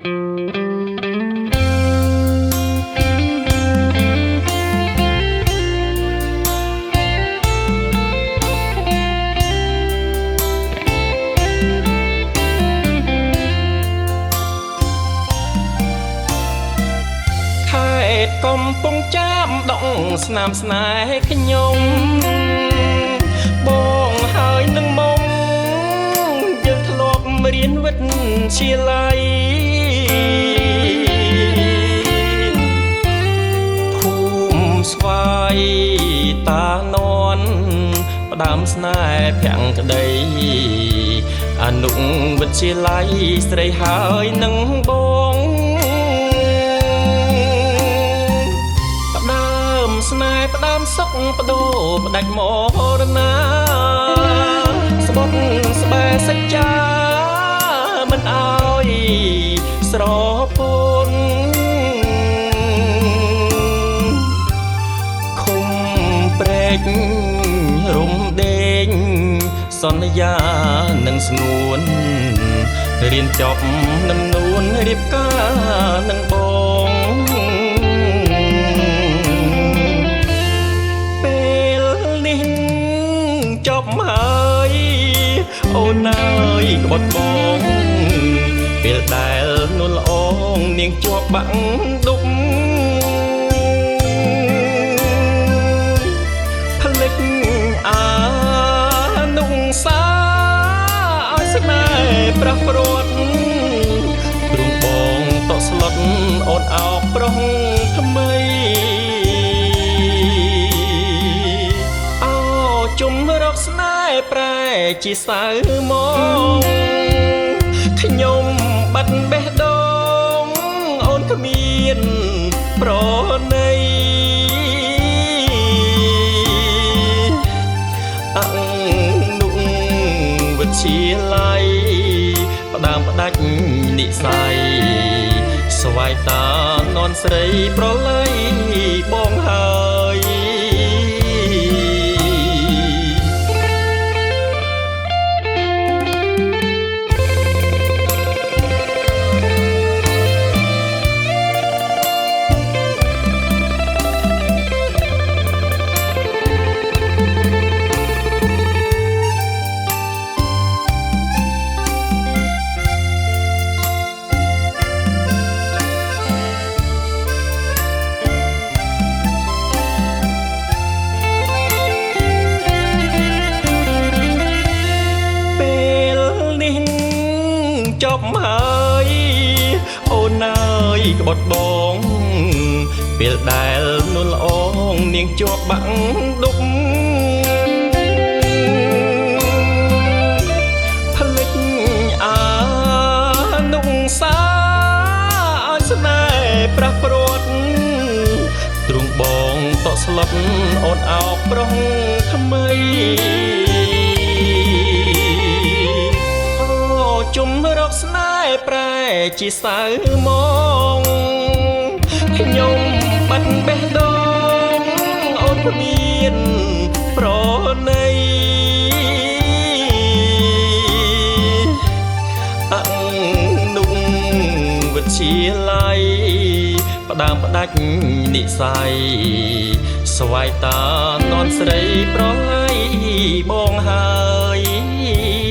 កំពុងចាំដងស្នាមស្នេហ៍ខ្ញុំបងហើយនឹងមុំយើងធ្លាប់រៀនវិទ្យាល័យភូមិស្វាយតាននផ្ដាំស្នេហ៍ភាំងក្តីអនុវិទ្យាល័យស្រីហើយនឹងបងស្នេហ៍ផ្ដាំសុខបដូរបដាច់មរណាស្បត់ស្បែសច្ចាមិនអើយស្រពន់ឃុំព្រែករំដេងសន្យានឹងស្ងួនរៀនចប់នឹងនួនរៀបការនឹងបងចប់ហើយអូនអើយក្បត់បងពេលដែលនួនល្អងនាងជាប់បាក់ដុកផ្លិចអានុសាឲ្យស្នេហ៍ប្រះព្រាត់ទ្រង់បងតក់ស្លុតអូនអោបប្រុសថ្មីជុំរកស្នេហ៍ប្រែជាសៅមកខ្ញុំបាត់បេះដូងអូនគ្មានប្រណីអនុវិទ្យាល័យផ្ដាំផ្ដាច់និស័យស្វាយតាននស្រីប្រឡ័យបងហើយចប់ហើយអូនអើយក្បត់បងពេលដែលនួនល្អងនាងជាប់បាក់ដុកផ្លិចអានុសាឲ្យស្នេហ៍ប្រះព្រាត់ទ្រង់បងតក់ស្លុតអូនអោបប្រុសថ្មីជុំរកស្នេហ៍ប្រែជាសៅមកខ្ញុំបាត់បេះដូងអូនគ្មានប្រណីអនុវិទ្យាល័យផ្ដាំផ្ដាច់និស័យស្វាយតាននស្រីប្រឡ័យបងហើយ